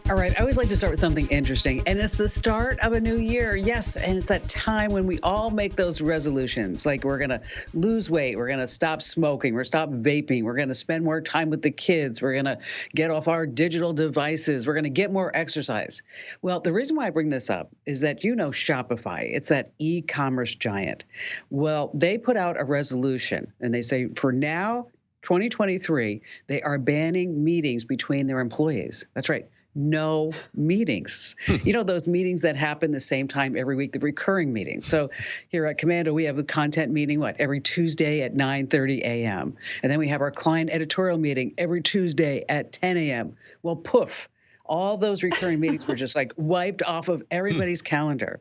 All right, I always like to start with something interesting, and it's the start of a new year. Yes, and it's that time when we all make those resolutions. Like we're going to lose weight, we're going to stop smoking, we're stop vaping, we're going to spend more time with the kids, we're going to get off our digital devices, we're going to get more exercise. Well, the reason why I bring this up is that you know Shopify, it's that e-commerce giant. Well, they put out a resolution and they say for now, 2023, they are banning meetings between their employees. That's right. No meetings. You know, those meetings that happen the same time every week, the recurring meetings. So here at Commando, we have a content meeting, every Tuesday at 9:30 a.m. And then we have our client editorial meeting every Tuesday at 10 a.m. Well, poof. All those recurring meetings were just like wiped off of everybody's calendar.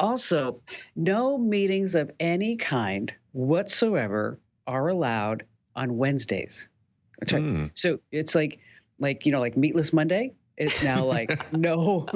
Also, no meetings of any kind whatsoever are allowed on Wednesdays. That's right. So it's like Meatless Monday. It's now like no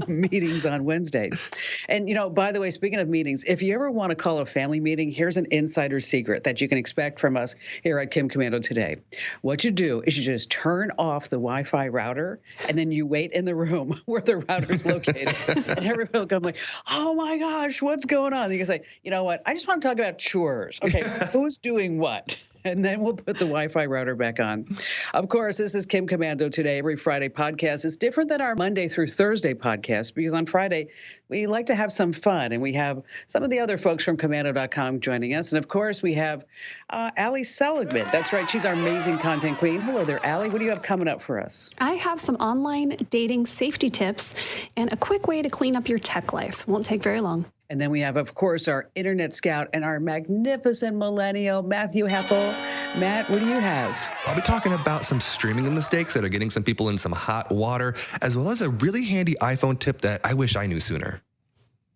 meetings on Wednesdays. And by the way, speaking of meetings, if you ever want to call a family meeting, here's an insider secret that you can expect from us here at Kim Commando today. What you do is you just turn off the Wi-Fi router and then you wait in the room where the router's located. And everyone will come like, oh my gosh, what's going on? And you can say, you know what? I just want to talk about chores. Okay, who's doing what? And then we'll put the Wi-Fi router back on. Of course, this is Kim Commando Today, every Friday podcast. It's different than our Monday through Thursday podcast because on Friday, we like to have some fun. And we have some of the other folks from Commando.com joining us. And of course, we have Allie Seligman. That's right. She's our amazing content queen. Hello there, Allie. What do you have coming up for us? I have some online dating safety tips and a quick way to clean up your tech life. Won't take very long. And then we have, of course, our internet scout and our magnificent millennial, Matthew Heppel. Matt, what do you have? I'll be talking about some streaming mistakes that are getting some people in some hot water, as well as a really handy iPhone tip that I wish I knew sooner.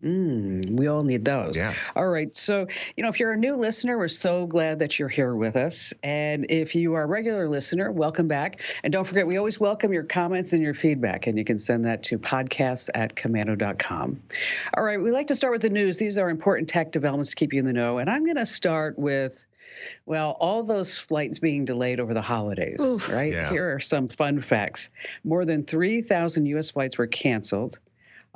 We all need those. Yeah. All right. So, if you're a new listener, we're so glad that you're here with us. And if you are a regular listener, welcome back. And don't forget, we always welcome your comments and your feedback. And you can send that to podcasts@commando.com. All right. We like to start with the news. These are important tech developments to keep you in the know. And I'm going to start with, all those flights being delayed over the holidays, right? Yeah. Here are some fun facts. More than 3,000 U.S. flights were canceled.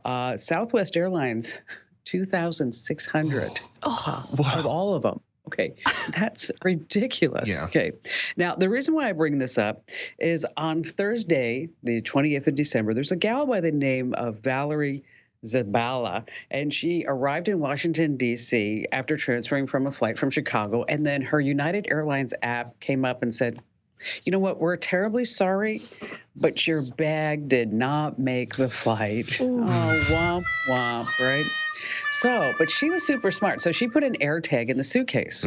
Southwest Airlines, 2,600 of all of them. Okay, that's ridiculous. Yeah. Okay, now the reason why I bring this up is on Thursday, the 20th of December, there's a gal by the name of Valerie Zabala, and she arrived in Washington, D.C. after transferring from a flight from Chicago, and then her United Airlines app came up and said, you know what, we're terribly sorry, but your bag did not make the flight. Ooh. Oh, womp, womp, right? So, but she was super smart. So she put an AirTag in the suitcase.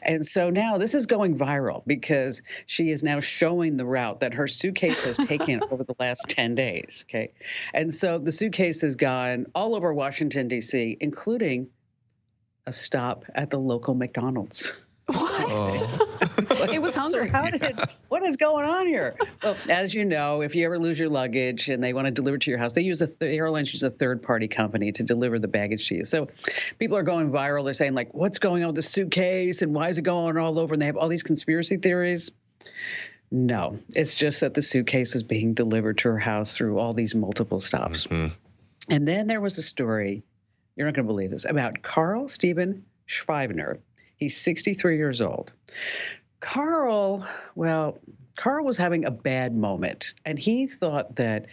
And so now this is going viral because she is now showing the route that her suitcase has taken over the last 10 days. Okay. And so the suitcase has gone all over Washington, D.C., including a stop at the local McDonald's. What? It was hungry. So what is going on here? Well, as you know, if you ever lose your luggage and they want to deliver it to your house, the airlines use a third-party company to deliver the baggage to you. So people are going viral. They're saying, like, what's going on with the suitcase and why is it going all over? And they have all these conspiracy theories. No, it's just that the suitcase is being delivered to her house through all these multiple stops. And then there was a story, you're not going to believe this, about Carl Steven Schreiber. He's 63 years old. Carl was having a bad moment, and he thought that,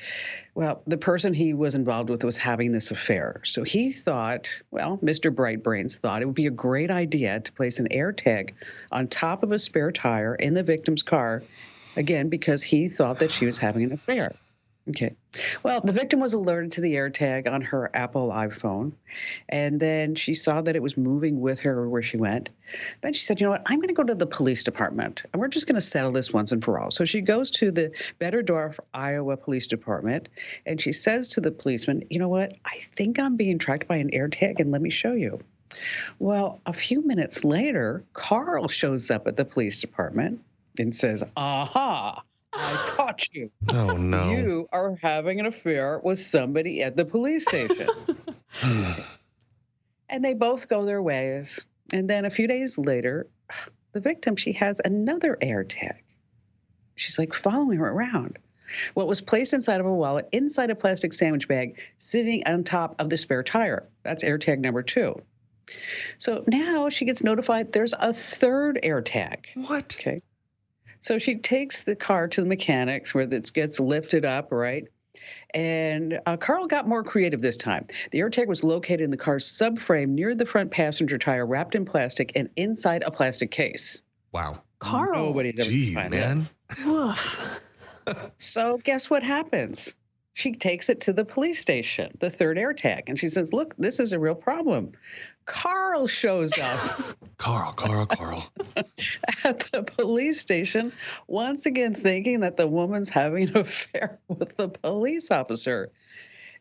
the person he was involved with was having this affair. So he thought, Mr. Bright Brains thought it would be a great idea to place an AirTag on top of a spare tire in the victim's car, again, because he thought that she was having an affair. Okay. Well, the victim was alerted to the AirTag on her Apple iPhone, and then she saw that it was moving with her where she went. Then she said, you know what, I'm going to go to the police department, and we're just going to settle this once and for all. So she goes to the Betterdorf, Iowa Police Department, and she says to the policeman, you know what, I think I'm being tracked by an AirTag, and let me show you. Well, a few minutes later, Carl shows up at the police department and says, aha, I caught you. Oh, no. You are having an affair with somebody at the police station. And they both go their ways. And then a few days later, the victim, she has another AirTag. She's like following her around. What was placed inside of a wallet, inside a plastic sandwich bag, sitting on top of the spare tire. That's AirTag number 2. So now she gets notified there's a third AirTag. What? Okay. So she takes the car to the mechanics where it gets lifted up, right? And Carl got more creative this time. The AirTag was located in the car's subframe near the front passenger tire, wrapped in plastic and inside a plastic case. Wow. Carl. Nobody's ever Gee, find man. Woof. So guess what happens? She takes it to the police station, the third AirTag, and she says, look, this is a real problem. Carl shows up Carl. at the police station, once again thinking that the woman's having an affair with the police officer.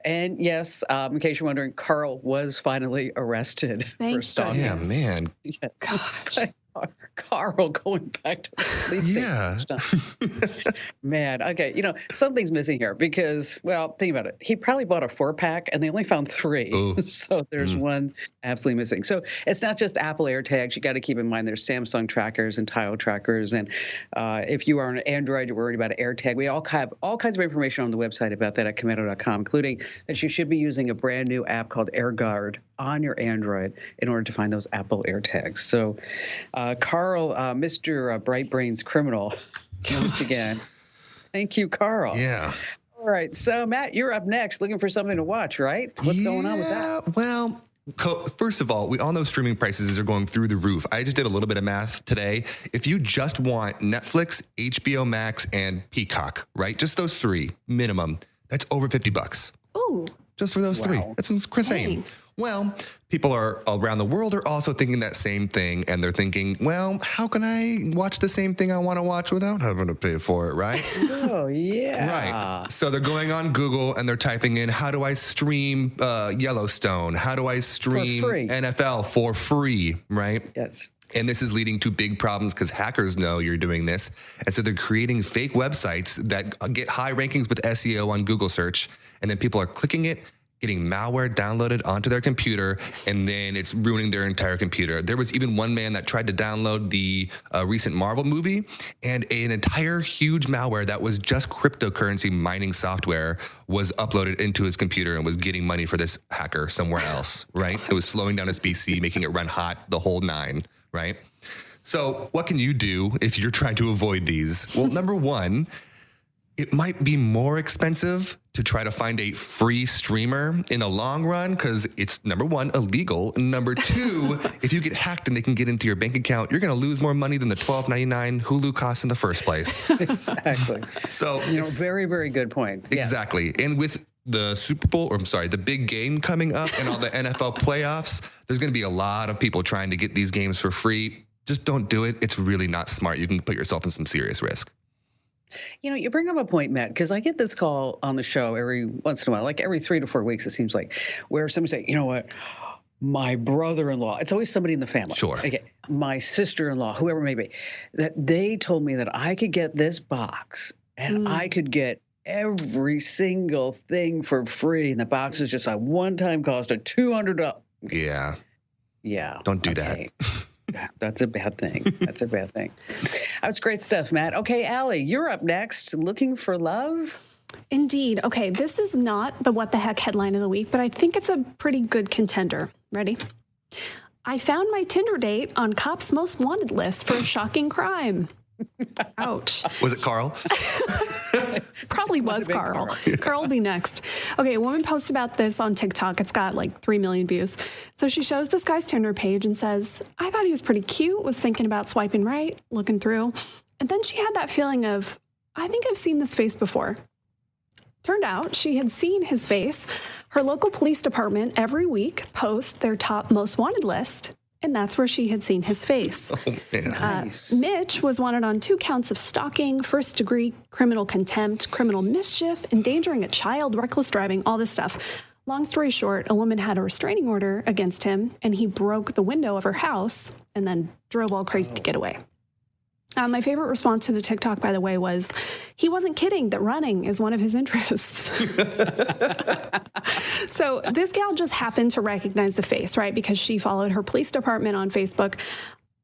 And yes, in case you're wondering, Carl was finally arrested for Thank stalking. Yeah, man. Yes. Gosh. Carl going back to the police station. Man, okay, something's missing here because, well, think about it. He probably bought a 4-pack and they only found 3. Ooh. So there's one absolutely missing. So it's not just Apple AirTags. You got to keep in mind there's Samsung trackers and Tile trackers. And if you are on Android, you're worried about an AirTag. We all have all kinds of information on the website about that at Commando.com, including that you should be using a brand new app called AirGuard on your Android in order to find those Apple AirTags. So Carl, Mr. Bright Brains criminal, once again. Thank you, Carl. Yeah. All right. So, Matt, you're up next looking for something to watch, right? What's going on with that? Well, first of all, we all know streaming prices are going through the roof. I just did a little bit of math today. If you just want Netflix, HBO Max, and Peacock, right? Just those 3 minimum, that's over $50. Ooh. Just for those 3. That's insane. Dang. Well, people around the world are also thinking that same thing, and they're thinking, well, how can I watch the same thing I want to watch without having to pay for it, right? Oh, yeah. Right. So they're going on Google and they're typing in, how do I stream Yellowstone? How do I stream NFL for free, right? Yes. And this is leading to big problems because hackers know you're doing this. And so they're creating fake websites that get high rankings with SEO on Google search. And then people are clicking it, getting malware downloaded onto their computer, and then it's ruining their entire computer. There was even one man that tried to download the recent Marvel movie, and an entire huge malware that was just cryptocurrency mining software was uploaded into his computer and was getting money for this hacker somewhere else, right? It was slowing down his PC, making it run hot, the whole 9, right? So what can you do if you're trying to avoid these? Well, number 1, it might be more expensive to try to find a free streamer in the long run because it's, number 1, illegal. Number 2, if you get hacked and they can get into your bank account, you're going to lose more money than the $12.99 Hulu costs in the first place. Exactly. So, very, very good point. Exactly. Yes. And with the Super Bowl, the big game coming up and all the NFL playoffs, there's going to be a lot of people trying to get these games for free. Just don't do it. It's really not smart. You can put yourself in some serious risk. You bring up a point, Matt, because I get this call on the show every once in a while, like every 3 to 4 weeks, it seems like, where somebody say, you know what, my brother-in-law, it's always somebody in the family. Sure. Okay, my sister-in-law, whoever it may be, that they told me that I could get this box and I could get every single thing for free. And the box is just a one-time cost of $200. Yeah. Yeah. Don't do that. That's a bad thing. That's a bad thing. That's great stuff, Matt. Okay, Allie, you're up next. Looking for love? Indeed. Okay, this is not the what the heck headline of the week, but I think it's a pretty good contender. Ready? I found my Tinder date on cops' most wanted list for a shocking crime. Ouch. Was it Carl? Probably was Carl. Carl will be next. Okay, a woman posts about this on TikTok. It's got like 3 million views. So she shows this guy's Tinder page and says, I thought he was pretty cute, was thinking about swiping right, looking through. And then she had that feeling of, I think I've seen this face before. Turned out she had seen his face. Her local police department every week posts their top most wanted list. And that's where she had seen his face. Oh, man. Nice. Mitch was wanted on 2 counts of stalking, first-degree criminal contempt, criminal mischief, endangering a child, reckless driving, all this stuff. Long story short, a woman had a restraining order against him, and he broke the window of her house and then drove all crazy to get away. My favorite response to the TikTok, by the way, was, he wasn't kidding that running is one of his interests. So this gal just happened to recognize the face, right? Because she followed her police department on Facebook.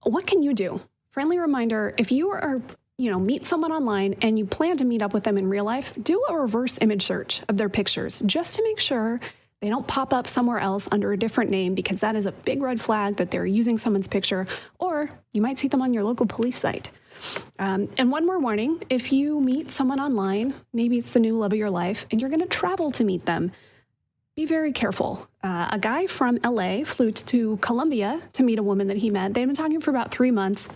What can you do? Friendly reminder, if you are meet someone online and you plan to meet up with them in real life, do a reverse image search of their pictures just to make sure they don't pop up somewhere else under a different name, because that is a big red flag that they're using someone's picture, or you might see them on your local police site. And one more warning, if you meet someone online, maybe it's the new love of your life, and you're going to travel to meet them, be very careful. A guy from LA flew to Colombia to meet a woman that he met. They'd been talking for about 3 months.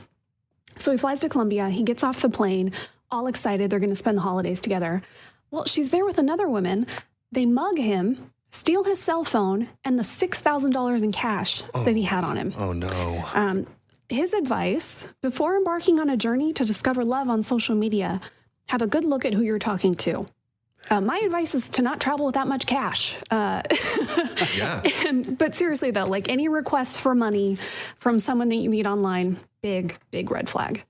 So he flies to Colombia, he gets off the plane, all excited, they're going to spend the holidays together. Well, she's there with another woman. They mug him, steal his cell phone, and the $6,000 in cash that he had on him. Oh, no. His advice, before embarking on a journey to discover love on social media, have a good look at who you're talking to. My advice is to not travel with that much cash. Yeah. But seriously, though, like any request for money from someone that you meet online, big red flag.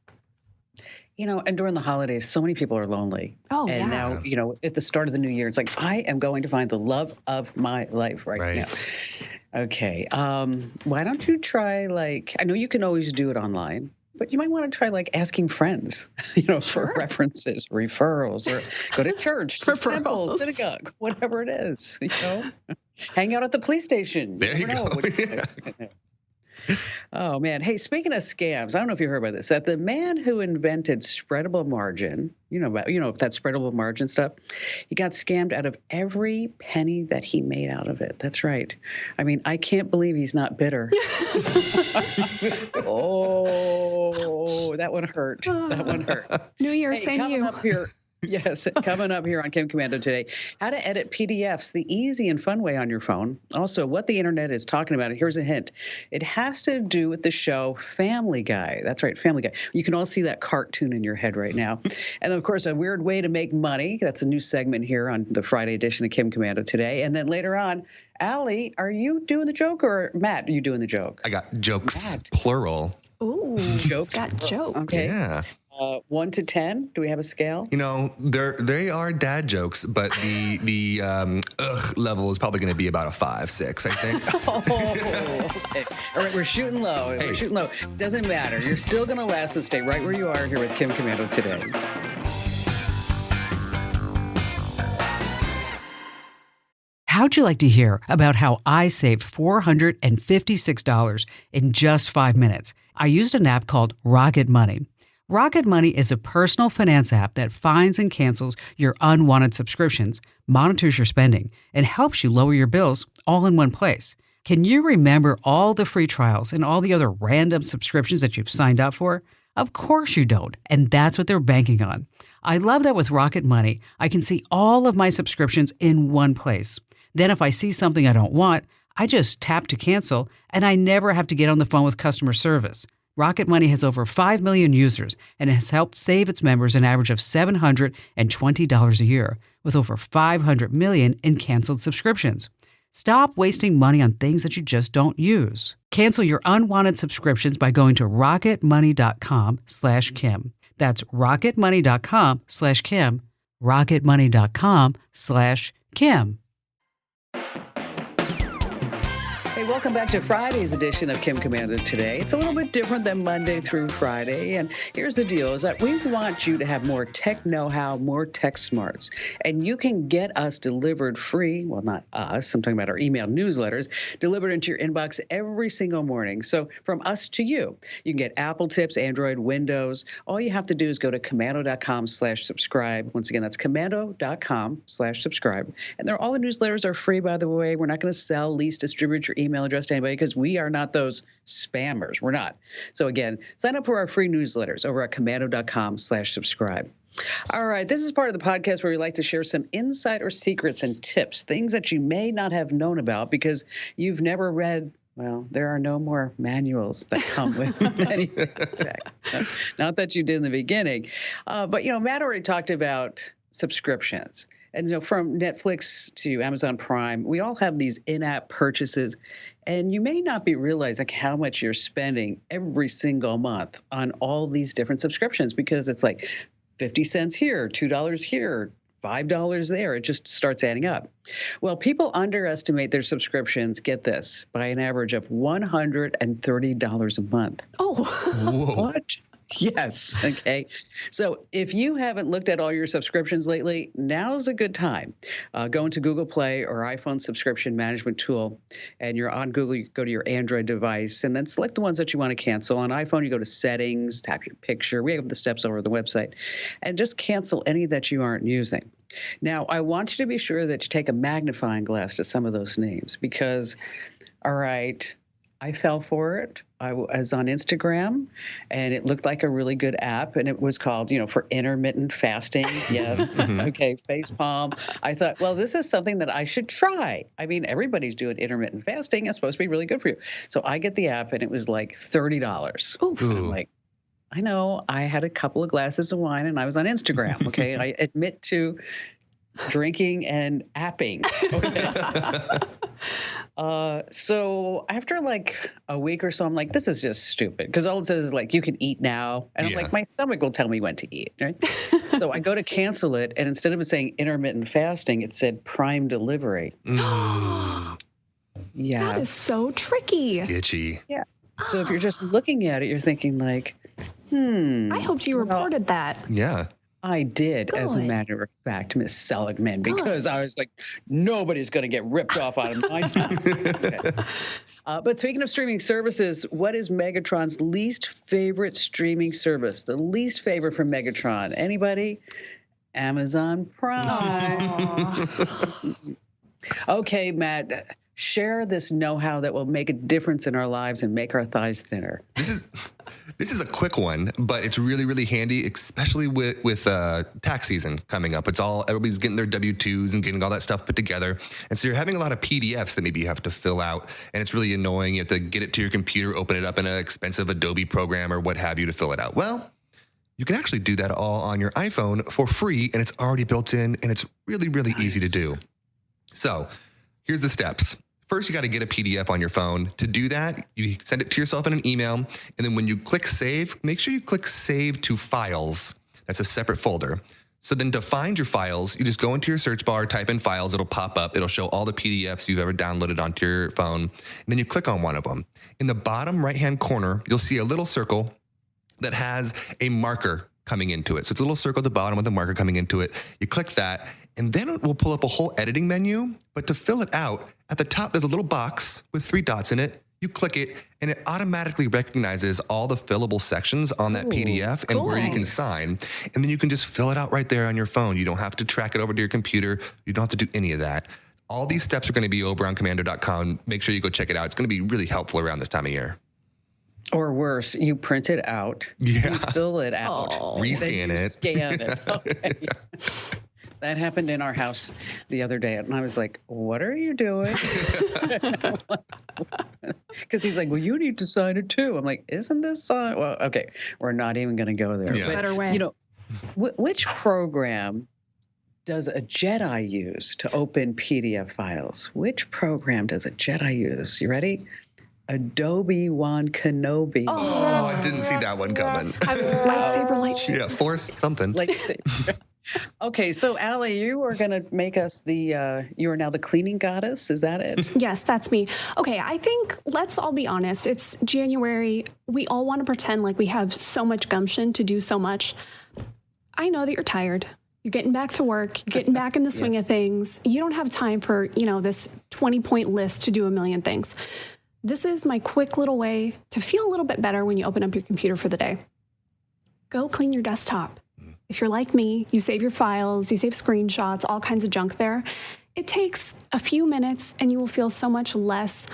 And during the holidays, so many people are lonely. Oh, and yeah. now, at the start of the new year, it's like, I am going to find the love of my life right now. Okay. Why don't you try, I know you can always do it online, but you might want to try asking friends, for references, referrals, or go to church, temple, synagogue, whatever it is, hang out at the police station. There you go. Oh, man. Hey, speaking of scams, I don't know if you heard about this. That the man who invented spreadable margin, that spreadable margin stuff, he got scammed out of every penny that he made out of it. That's right. I mean, I can't believe he's not bitter. Oh, that one hurt. That one hurt. New Year, same you. Up here. Yes, coming up here on Kim Commando today, how to edit PDFs the easy and fun way on your phone. Also, what the internet is talking about. And here's a hint. It has to do with the show Family Guy. That's right, Family Guy. You can all see that cartoon in your head right now. And, of course, a weird way to make money. That's a new segment here on the Friday edition of Kim Commando today. And then later on, Allie, are you doing the joke, or Matt, are you doing the joke? I got jokes, Matt. Plural. Ooh, jokes. Got jokes. Okay. Yeah. 1 to 10. Do we have a scale? They are dad jokes, but the level is probably going to be about a 5, 6, I think. Okay. All right, we're shooting low. Hey. We're shooting low. Doesn't matter. You're still going to last, so stay right where you are here with Kim Commando today. How'd you like to hear about how I saved $456 in just 5 minutes? I used an app called Rocket Money. Rocket Money is a personal finance app that finds and cancels your unwanted subscriptions, monitors your spending, and helps you lower your bills all in one place. Can you remember all the free trials and all the other random subscriptions that you've signed up for? Of course you don't, and that's what they're banking on. I love that with Rocket Money, I can see all of my subscriptions in one place. Then if I see something I don't want, I just tap to cancel, and I never have to get on the phone with customer service. Rocket Money has over 5 million users and has helped save its members an average of $720 a year, with over 500 million in canceled subscriptions. Stop wasting money on things that you just don't use. Cancel your unwanted subscriptions by going to rocketmoney.com/Kim. That's rocketmoney.com/Kim. rocketmoney.com/Kim. Hey, welcome back to Friday's edition of Kim Commando today. It's a little bit different than Monday through Friday. And here's the deal, is that we want you to have more tech know-how, more tech smarts. And you can get us delivered free. Well, not us. I'm talking about our email newsletters delivered into your inbox every single morning. So from us to you, you can get Apple tips, Android, Windows. All you have to do is go to commando.com/subscribe. Once again, that's commando.com/subscribe. And all the newsletters are free, by the way. We're not going to sell, lease, distribute your email address to anybody because we are not those spammers. We're not. So again, sign up for our free newsletters over at commando.com/subscribe. All right. This is part of the podcast where we like to share some insider secrets and tips, things that you may not have known about because you've never read. Well, there are no more manuals that come with any tech. Not that you did in the beginning. But, Matt already talked about subscriptions. And, from Netflix to Amazon Prime, we all have these in-app purchases. And you may not be realizing how much you're spending every single month on all these different subscriptions because it's like 50 cents here, $2 here, $5 there. It just starts adding up. Well, people underestimate their subscriptions, get this, by an average of $130 a month. Oh. Whoa. What? Yes. Okay. So if you haven't looked at all your subscriptions lately, now's a good time. Go into Google Play or iPhone subscription management tool, and you're on Google, you go to your Android device, and then select the ones that you want to cancel. On iPhone, you go to settings, tap your picture. We have the steps over the website, and just cancel any that you aren't using. Now, I want you to be sure that you take a magnifying glass to some of those names because, all right, I fell for it. I was on Instagram, and it looked like a really good app, and it was called, for intermittent fasting. Yes. Okay, facepalm. I thought, well, this is something that I should try. I mean, everybody's doing intermittent fasting. It's supposed to be really good for you. So I get the app, and it was like $30. Oof. And I'm like, I know. I had a couple of glasses of wine, and I was on Instagram. Okay, I admit to drinking and apping. Okay. So after like a week or so, I'm like, this is just stupid. Because all it says is like, you can eat now. And I'm like, my stomach will tell me when to eat. Right. So I go to cancel it. And instead of it saying intermittent fasting, it said Prime delivery. Yeah. That is so tricky. Sketchy. Yeah. So if you're just looking at it, you're thinking like, I hoped you reported that. Yeah. I did, as a Good. matter of fact, Miss Seligman, because I was like, nobody's going to get ripped off out of my time. Okay. But speaking of streaming services, what is Megatron's least favorite streaming service? The least favorite from Megatron. Anybody? Amazon Prime. Okay, Matt, share this know-how that will make a difference in our lives and make our thighs thinner. This is a quick one, but it's really, really handy, especially with tax season coming up. Everybody's getting their W-2s and getting all that stuff put together. And so you're having a lot of PDFs that maybe you have to fill out, and it's really annoying. You have to get it to your computer, open it up in an expensive Adobe program or what have you to fill it out. Well, you can actually do that all on your iPhone for free, and it's already built in, and it's really, really easy to do. So here's the steps. First, you got to get a PDF on your phone. To do that, you send it to yourself in an email. And then when you click save, make sure you click save to files. That's a separate folder. So then to find your files, you just go into your search bar, type in files, it'll pop up. It'll show all the PDFs you've ever downloaded onto your phone. And then you click on one of them. In the bottom right-hand corner, you'll see a little circle that has a marker coming into it. So it's a little circle at the bottom with a marker coming into it. You click that, and then it will pull up a whole editing menu. But to fill it out, at the top, there's a little box with 3 dots in it. You click it, and it automatically recognizes all the fillable sections on that PDF and where you can sign. And then you can just fill it out right there on your phone. You don't have to track it over to your computer. You don't have to do any of that. All these steps are going to be over on commando.com. Make sure you go check it out. It's going to be really helpful around this time of year. Or worse, you print it out, you fill it out, rescan it, scan it. Okay. That happened in our house the other day, and I was like, "What are you doing?" Because he's like, "Well, you need to sign it too." I'm like, "Isn't this sign?" Well, okay, we're not even going to go there. Yeah. But, Better way. Which program does a Jedi use to open PDF files? Which program does a Jedi use? You ready? Adobe Wan Kenobi. Oh, I didn't see that one coming. lightsaber. Yeah, force something. Okay, so Allie, you are going to make us you are now the cleaning goddess. Is that it? Yes, that's me. Okay, I think let's all be honest. It's January. We all want to pretend like we have so much gumption to do so much. I know that you're tired. You're getting back to work, you're getting back in the swing of things. You don't have time for, this 20-point list to do a million things. This is my quick little way to feel a little bit better when you open up your computer for the day. Go clean your desktop. If you're like me, you save your files, you save screenshots, all kinds of junk there. It takes a few minutes and you will feel so much less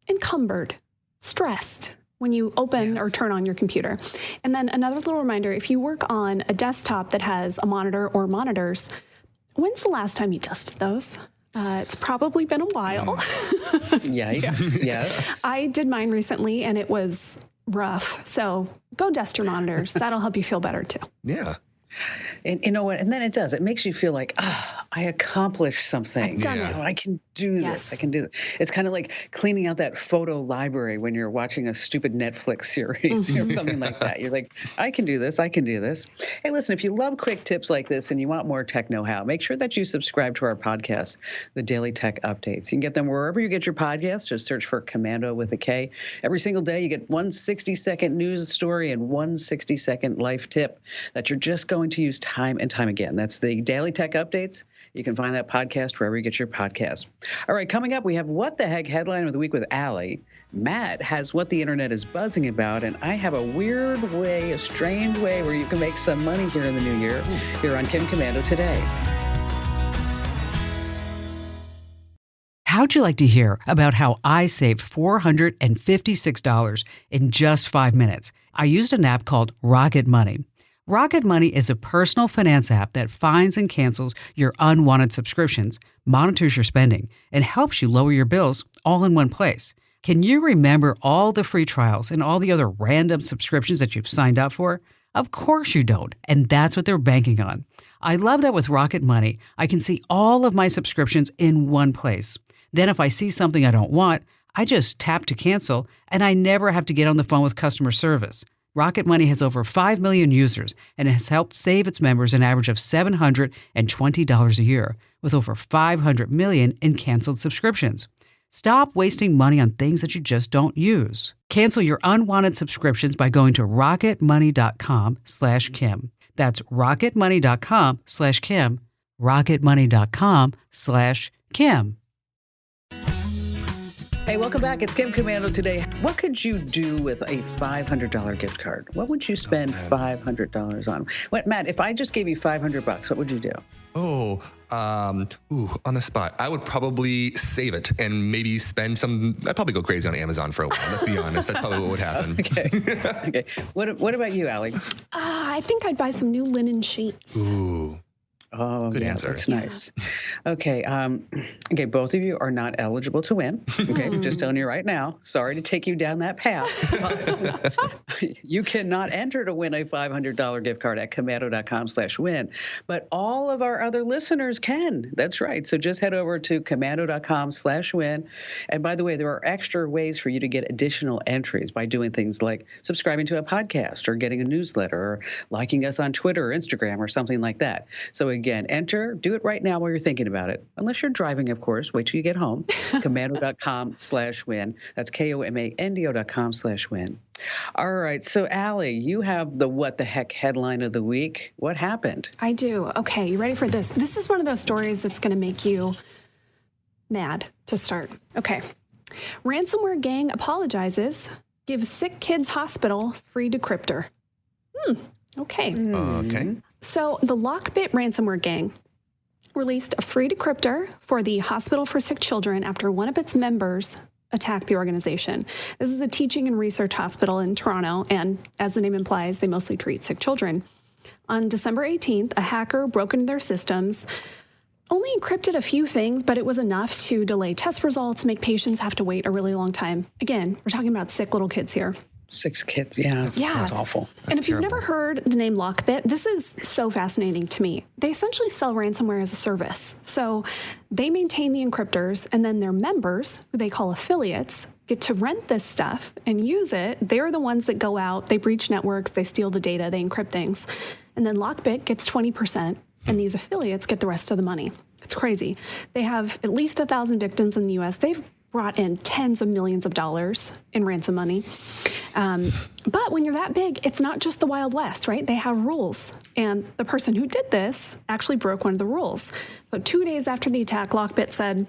encumbered, stressed when you open or turn on your computer. And then another little reminder, if you work on a desktop that has a monitor or monitors, when's the last time you dusted those? It's probably been a while. Yes. I did mine recently and it was rough. So go dust your monitors. That'll help you feel better too. Yeah. And you know what? And then it does. It makes you feel like, I accomplished something. I've done Yeah. it. I can do Yes. this. I can do this. It's kind of like cleaning out that photo library when you're watching a stupid Netflix series or something like that. You're like, I can do this. I can do this. Hey, listen, if you love quick tips like this and you want more tech know-how, make sure that you subscribe to our podcast, The Daily Tech Updates. You can get them wherever you get your podcasts. Just search for Commando with a K. Every single day, you get one 60-second news story and one 60-second life tip that you're just going to use time and time again. That's the Daily Tech Updates. You can find that podcast wherever you get your podcasts. All right, coming up, we have What the Heck headline of the week with Allie. Matt has what the internet is buzzing about, and I have a weird way, a strange way where you can make some money here in the new year. Here on Kim Commando Today. How'd you like to hear about how I saved $456 in just 5 minutes? I used an app called Rocket Money. Rocket Money is a personal finance app that finds and cancels your unwanted subscriptions, monitors your spending, and helps you lower your bills all in one place. Can you remember all the free trials and all the other random subscriptions that you've signed up for? Of course you don't, and that's what they're banking on. I love that with Rocket Money, I can see all of my subscriptions in one place. Then if I see something I don't want, I just tap to cancel, and I never have to get on the phone with customer service. Rocket Money has over 5 million users and has helped save its members an average of $720 a year, with over 500 million in canceled subscriptions. Stop wasting money on things that you just don't use. Cancel your unwanted subscriptions by going to rocketmoney.com/Kim. That's rocketmoney.com/Kim. rocketmoney.com/Kim. Hey, welcome back. It's Kim Commando Today. What could you do with a $500 gift card? What would you spend $500 on? What, Matt, if I just gave you $500, what would you do? On the spot. I would probably save it and maybe spend some. I'd probably go crazy on Amazon for a while. Let's be honest. That's probably what would happen. Okay. Okay. What about you, Allie? I think I'd buy some new linen sheets. Ooh. Oh, Good yeah, answer. that's nice. Okay. Okay. Both of you are not eligible to win. Okay. Just telling you right now. Sorry to take you down that path. But you cannot enter to win a $500 gift card at commando.com/win. But all of our other listeners can. That's right. So just head over to commando.com/win. And by the way, there are extra ways for you to get additional entries by doing things like subscribing to a podcast or getting a newsletter or liking us on Twitter or Instagram or something like that. So again, enter, do it right now while you're thinking about it. Unless you're driving, of course, wait till you get home. Commando.com/win. That's KOMANDO.com/win. All right. So Allie, you have the What the Heck headline of the week. What happened? I do. Okay, you ready for this? This is one of those stories that's going to make you mad to start. Okay. Ransomware gang apologizes, gives sick kids hospital free decryptor. Okay. Okay. So the Lockbit ransomware gang released a free decryptor for the Hospital for Sick Children after one of its members attacked the organization. This is a teaching and research hospital in Toronto, and as the name implies, they mostly treat sick children. On December 18th, a hacker broke into their systems, only encrypted a few things, but it was enough to delay test results, make patients have to wait a really long time. Again, we're talking about sick little kids here. 6 kids. Yeah. That's awful. And if you've never heard the name Lockbit, this is so fascinating to me. They essentially sell ransomware as a service. So they maintain the encryptors, and then their members, who they call affiliates, get to rent this stuff and use it. They're the ones that go out, they breach networks, they steal the data, they encrypt things. And then Lockbit gets 20%, and these affiliates get the rest of the money. It's crazy. They have at least 1,000 victims in the U.S. They've brought in tens of millions of dollars in ransom money. But when you're that big, it's not just the Wild West, right? They have rules. And the person who did this actually broke one of the rules. So 2 days after the attack, Lockbit said,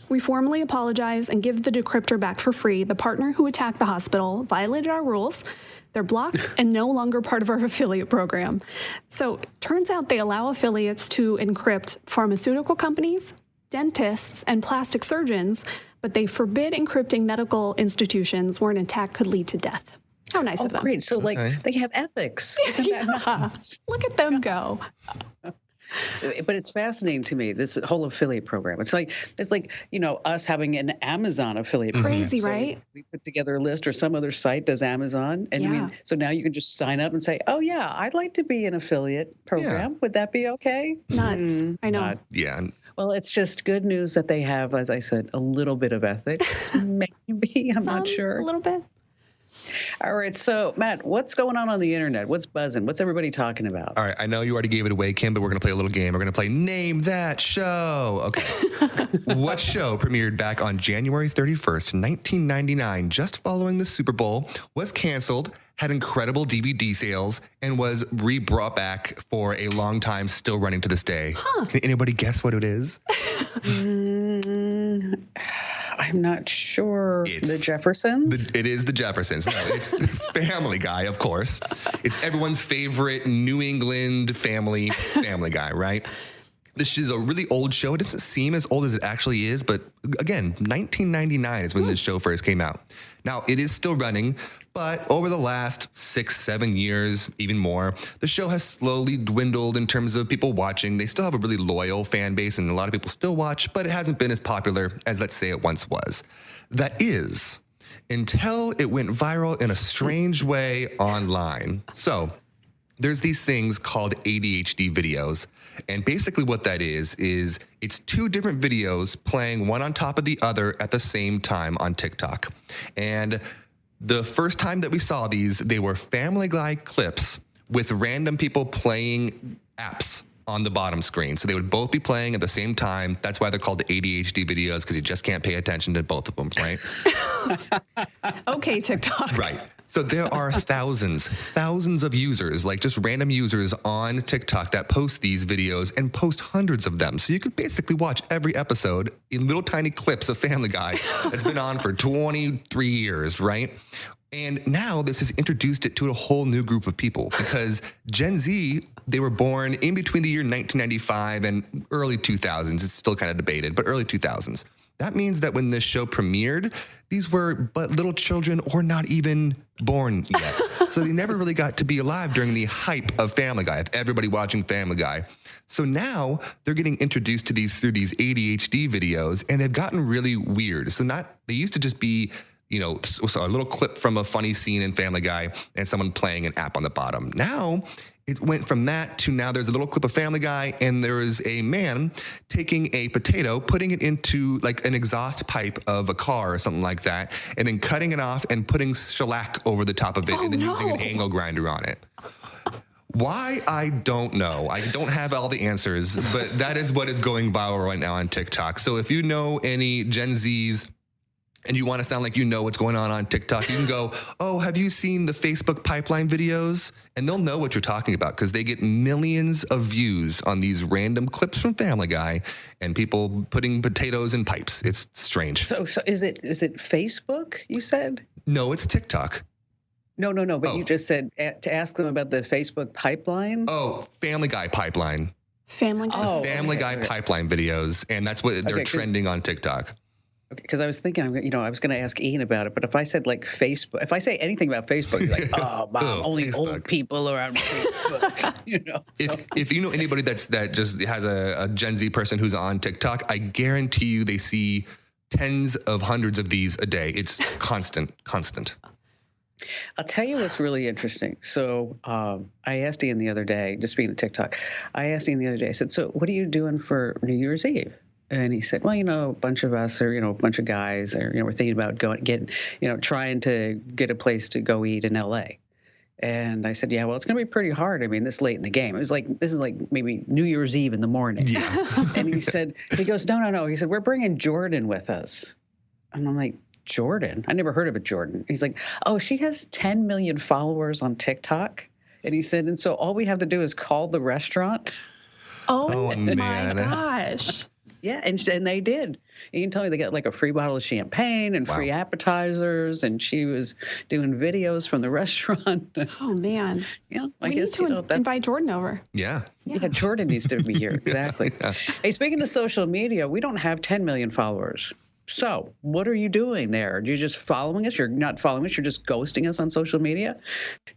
"We formally apologize and give the decryptor back for free. The partner who attacked the hospital violated our rules. They're blocked and no longer part of our affiliate program." So turns out they allow affiliates to encrypt pharmaceutical companies, dentists, and plastic surgeons, but they forbid encrypting medical institutions where an attack could lead to death. How nice of them. Great. So, like, they have ethics. Isn't that nice? Look at them go. But it's fascinating to me, this whole affiliate program. It's like us having an Amazon affiliate program. Crazy, So right? we put together a list, or some other site does Amazon. And I Yeah. mean, so now you can just sign up and say, oh yeah, I'd like to be an affiliate program. Would that be okay? Nuts. I know. Not. Yeah. Well, it's just good news that they have, as I said, a little bit of ethics. Maybe, I'm not sure. A little bit. All right, so Matt, what's going on the internet? What's buzzing? What's everybody talking about? All right, I know you already gave it away, Kim, but we're going to play a little game. We're going to play Name That Show. Okay. What show premiered back on January 31st, 1999, just following the Super Bowl, was canceled, had incredible DVD sales, and was re-brought back for a long time, still running to this day? Can anybody guess what it is? I'm not sure. The Jeffersons? It is the Jeffersons. No, it's Family Guy, of course. It's everyone's favorite New England Family Guy, right? This is a really old show. It doesn't seem as old as it actually is, but again, 1999 is when this show first came out. Now, it is still running, but over the last 6-7 years, even more, the show has slowly dwindled in terms of people watching. They still have a really loyal fan base, and a lot of people still watch, but it hasn't been as popular as, let's say, it once was. That is, until it went viral in a strange way online. So, there's these things called ADHD videos. And basically what that is it's two different videos playing one on top of the other at the same time on TikTok. And the first time that we saw these, they were Family Guy clips with random people playing apps on the bottom screen. So they would both be playing at the same time. That's why they're called the ADHD videos, because you just can't pay attention to both of them, right? Okay, TikTok. Right. So there are thousands of users, like just random users on TikTok that post these videos and post hundreds of them. So you could basically watch every episode in little tiny clips of Family Guy that's been on for 23 years, right? And now this has introduced it to a whole new group of people, because Gen Z, they were born in between the year 1995 and early 2000s. It's still kind of debated, but early 2000s. That means that when this show premiered, these were but little children or not even born yet. So they never really got to be alive during the hype of Family Guy, of everybody watching Family Guy. So now they're getting introduced to these through these ADHD videos, and they've gotten really weird. So they used to just be, so a little clip from a funny scene in Family Guy and someone playing an app on the bottom. Now it went from that to now there's a little clip of Family Guy, and there is a man taking a potato, putting it into like an exhaust pipe of a car or something like that, and then cutting it off and putting shellac over the top of it, and then using an angle grinder on it. Why? I don't know. I don't have all the answers, but that is what is going viral right now on TikTok. So if you know any Gen Zs, and you want to sound like you know what's going on TikTok, you can go, oh, have you seen the Facebook pipeline videos? And they'll know what you're talking about, because they get millions of views on these random clips from Family Guy and people putting potatoes in pipes. It's strange. So is it Facebook, you said? No, it's TikTok. No. But you just said to ask them about the Facebook pipeline? Oh, Family Guy pipeline. Family Guy. Oh, Family Guy pipeline videos. And that's what they're trending on TikTok. Okay, because I was thinking, I was going to ask Ian about it, but if I said like Facebook, if I say anything about Facebook, you're like, oh, Mom, only Facebook. old people are on Facebook. If you know anybody that just has a Gen Z person who's on TikTok, I guarantee you they see tens of hundreds of these a day. It's constant. I'll tell you what's really interesting. So I asked Ian the other day, just speaking of TikTok, I said, so what are you doing for New Year's Eve? And he said, well, a bunch of us or, a bunch of guys are, we're thinking about trying to get a place to go eat in LA. And I said, yeah, well, it's going to be pretty hard. I mean, this late in the game. This is like maybe New Year's Eve in the morning. Yeah. And he goes, no. He said, we're bringing Jordan with us. And I'm like, Jordan? I never heard of a Jordan. He's like, oh, she has 10 million followers on TikTok. And he said, and so all we have to do is call the restaurant. Oh my man. gosh. Yeah, and they did. You can tell me they got like a free bottle of champagne and free appetizers, and she was doing videos from the restaurant. Oh man. Yeah, I guess need to invite Jordan over. Yeah. Yeah, Jordan needs to be here. Exactly. Yeah. Hey, speaking of social media, we don't have 10 million followers. So what are you doing there? Are you just following us? You're not following us. You're just ghosting us on social media.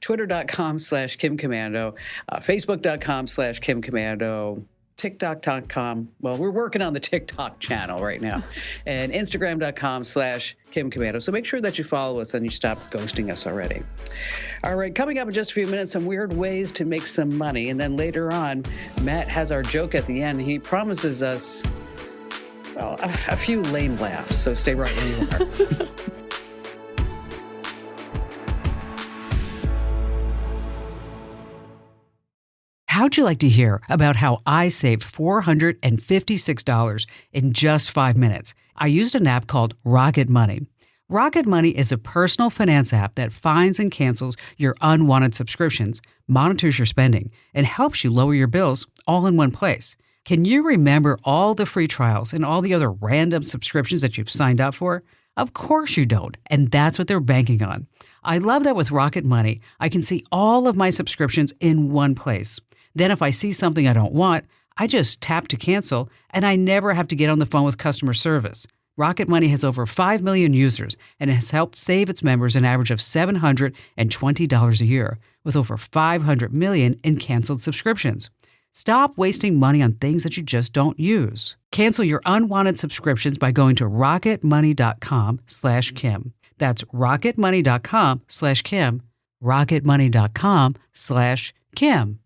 Twitter.com/KimCommando, Facebook.com/KimCommando. TikTok.com. Well, we're working on the TikTok channel right now, and Instagram.com/Kim Komando. So make sure that you follow us and you stop ghosting us already. All right, coming up in just a few minutes, some weird ways to make some money. And then later on, Matt has our joke at the end. He promises us, well, a few lame laughs. So stay right where you are. How'd you like to hear about how I saved $456 in just 5 minutes? I used an app called Rocket Money. Rocket Money is a personal finance app that finds and cancels your unwanted subscriptions, monitors your spending, and helps you lower your bills all in one place. Can you remember all the free trials and all the other random subscriptions that you've signed up for? Of course you don't, and that's what they're banking on. I love that with Rocket Money, I can see all of my subscriptions in one place. Then if I see something I don't want, I just tap to cancel, and I never have to get on the phone with customer service. Rocket Money has over 5 million users and has helped save its members an average of $720 a year, with over 500 million in canceled subscriptions. Stop wasting money on things that you just don't use. Cancel your unwanted subscriptions by going to rocketmoney.com/Kim. That's rocketmoney.com/Kim. rocketmoney.com/Kim.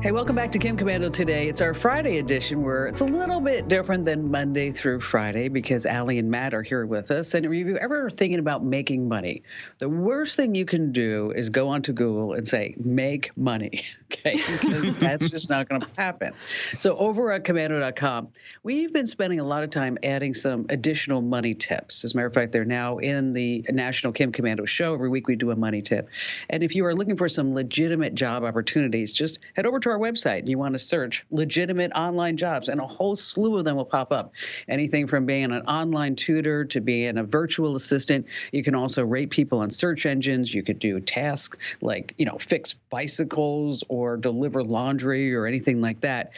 Hey, welcome back to Kim Komando today. It's our Friday edition where it's a little bit different than Monday through Friday because Allie and Matt are here with us. And if you ever thinking about making money, the worst thing you can do is go onto Google and say, make money, okay? Because that's just not going to happen. So over at Komando.com, we've been spending a lot of time adding some additional money tips. As a matter of fact, they're now in the National Kim Komando show. Every week we do a money tip. And if you are looking for some legitimate job opportunities, just head over to our website and you want to search legitimate online jobs, and a whole slew of them will pop up. Anything from being an online tutor to being a virtual assistant. You can also rate people on search engines. You could do tasks like, fix bicycles or deliver laundry or anything like that.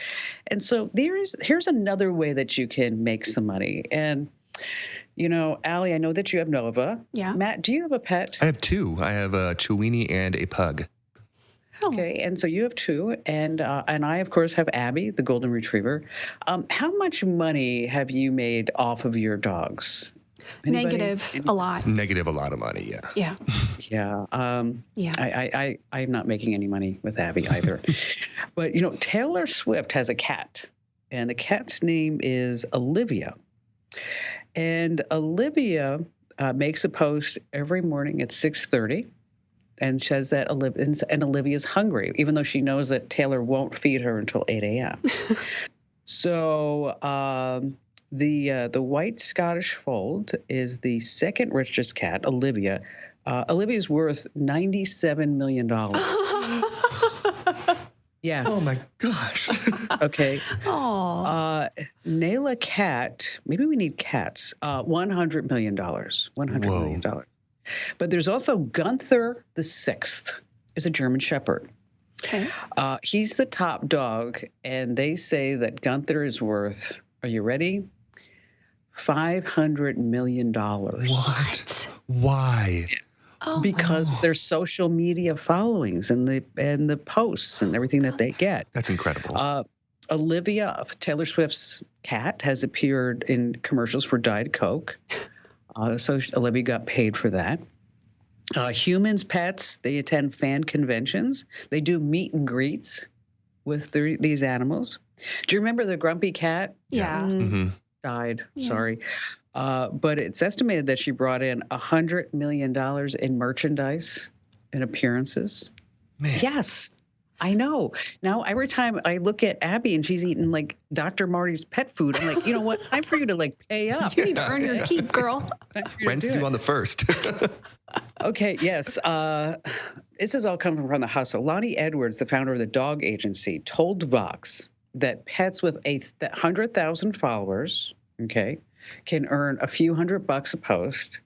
And so here's another way that you can make some money. And Allie, I know that you have Nova. Yeah. Matt, do you have a pet? I have two. I have a Chiweenie and a pug. Okay, and so you have two, and I, of course, have Abby, the golden retriever. How much money have you made off of your dogs? Anybody? Negative, a lot. Negative, a lot of money, yeah. Yeah. Yeah. Yeah. I'm not making any money with Abby either. But, Taylor Swift has a cat, and the cat's name is Olivia. And Olivia makes a post every morning at 6:30. And says that Olivia's hungry, even though she knows that Taylor won't feed her until 8 a.m. So the white Scottish fold is the second richest cat, Olivia. Olivia's worth $97 million. Yes. Oh my gosh. Okay. Oh. Nayla cat, maybe we need cats, $100 million. $100 million. But there's also Gunther the Sixth, is a German Shepherd. Okay. He's the top dog, and they say that Gunther is worth, are you ready? $500 million. What? Why? Oh, Because of their social media followings and the posts and everything that they get. That's incredible. Olivia, Taylor Swift's cat, has appeared in commercials for Diet Coke. So Olivia got paid for that. Humans, pets, they attend fan conventions. They do meet and greets with these animals. Do you remember the grumpy cat? yeah. Mm-hmm. Died, Yeah. sorry. But it's estimated that she brought in $100 million in merchandise and appearances. Man. Yes. I know. Now, every time I look at Abby and she's eating like Dr. Marty's pet food, I'm like, you know what? Time for you to pay up. You need to earn your keep, girl. Time for you to Rent's do due it. on the 1st. Okay, yes. This is all coming from the hustle. Lonnie Edwards, the founder of the dog agency, told Vox that pets with 100,000 followers, okay, can earn a few $100 a post.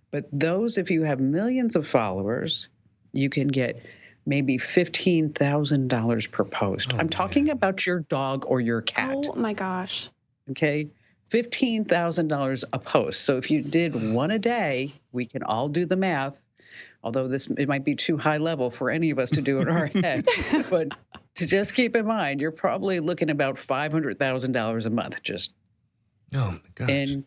But those, if you have millions of followers, you can get maybe $15,000 per post. I'm talking about your dog or your cat. Oh my gosh. Okay. $15,000 a post. So if you did one a day, we can all do the math. although it might be too high level for any of us to do in our head, but to just keep in mind, you're probably looking about $500,000 a month just Oh my gosh. in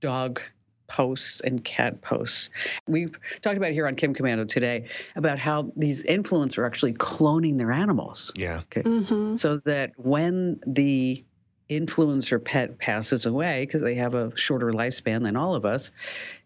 dog posts and cat posts. We've talked about here on Kim Commando today about how these influencers are actually cloning their animals. Yeah. Mm-hmm. So that when the influencer pet passes away, because they have a shorter lifespan than all of us,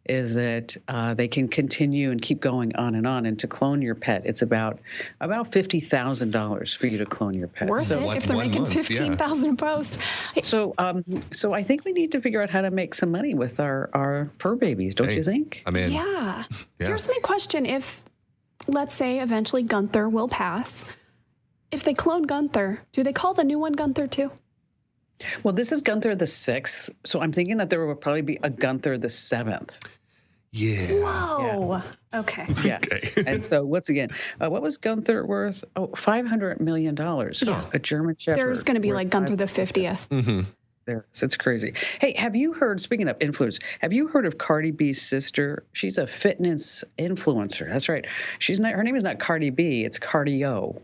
is that they can continue and keep going on. And to clone your pet, it's about $50,000 for you to clone your pet. Worth it if they're one making month, 15,000 a post. So I think we need to figure out how to make some money with our fur babies, don't you think? I'm in. Yeah. Yeah. Here's my question. If, let's say, eventually Gunther will pass, if they clone Gunther, do they call the new one Gunther too? Well, this is Gunther the 6th, so I'm thinking that there will probably be a Gunther the 7th. Yeah. Whoa. Okay. Yeah. Okay. And so once again, what was Gunther worth? Oh, $500 million. A German Shepherd. There's going to be worth like Gunther the 50th. Mm-hmm. There. It's crazy. Hey, have you heard, speaking of influence, have you heard of Cardi B's sister? She's a fitness influencer. That's right. Her name is not Cardi B, it's Cardio.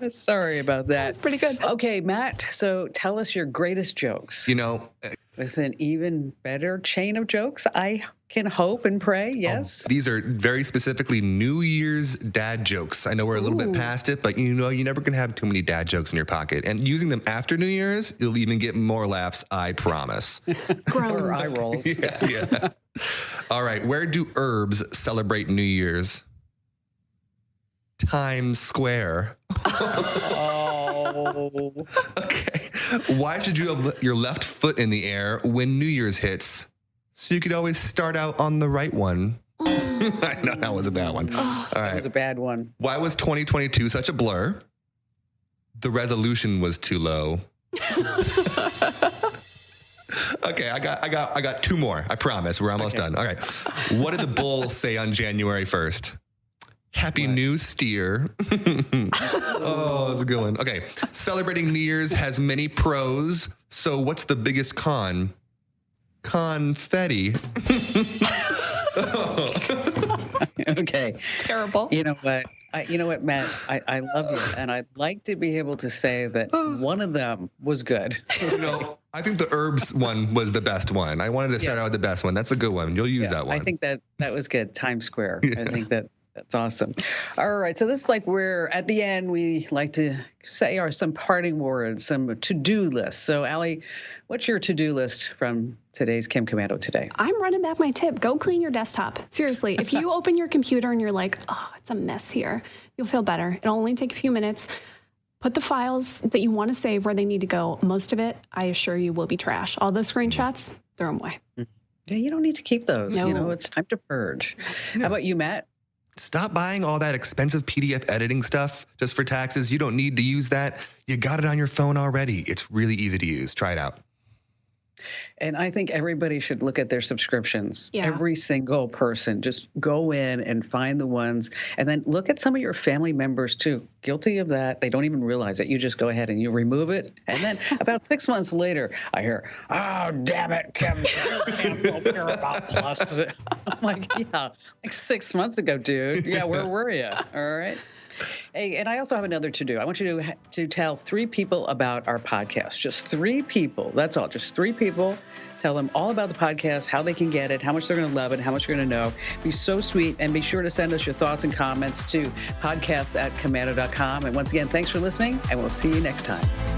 Sorry about that. That's pretty good. Okay, Matt, so tell us your greatest jokes. With an even better chain of jokes, I can hope and pray, yes? These are very specifically New Year's dad jokes. I know we're a little bit past it, but you're never going to have too many dad jokes in your pocket. And using them after New Year's, you'll even get more laughs, I promise. Or eye rolls. Yeah. All right. Where do herbs celebrate New Year's? Times Square. Oh. Okay. Why should you have your left foot in the air when New Year's hits? So you could always start out on the right one. I know that was a bad one. All That right. was a bad one. Why was 2022 such a blur? The resolution was too low. Okay, I got two more. I promise. We're almost done. All right. What did the Bulls say on January 1st? Happy New Steer. Oh, that's a good one. Okay. Celebrating New Year's has many pros. So what's the biggest con? Confetti. Okay. Terrible. You know what, Matt? I love you, and I'd like to be able to say that one of them was good. I think the herbs one was the best one. I wanted to start out with the best one. That's a good one. You'll use that one. I think that was good. Times Square. Yeah. I think that's awesome. All right. So this is like where at the end we like to say some parting words, some to-do lists. So Allie, what's your to-do list from today's Kim Commando today? I'm running back my tip. Go clean your desktop. Seriously, if you open your computer and you're like, oh, it's a mess here, you'll feel better. It'll only take a few minutes. Put the files that you want to save where they need to go. Most of it, I assure you, will be trash. All those screenshots, throw them away. Yeah, you don't need to keep those. No. It's time to purge. How about you, Matt? Stop buying all that expensive PDF editing stuff just for taxes. You don't need to use that. You got it on your phone already. It's really easy to use. Try it out. And I think everybody should look at their subscriptions. Yeah. Every single person. Just go in and find the ones. And then look at some of your family members, too. Guilty of that. They don't even realize it. You just go ahead and you remove it. And then about 6 months later, I hear, oh, damn it, Kim, you can't Paramount Plus. I'm like, yeah, like 6 months ago, dude. Yeah, where were you? All right. Hey, and I also have another to do. I want you to tell 3 people about our podcast. Just 3 people. That's all. Just 3 people. Tell them all about the podcast, how they can get it, how much they're going to love it, how much you're going to know. Be so sweet. And be sure to send us your thoughts and comments to podcasts@commando.com. And once again, thanks for listening, and we'll see you next time.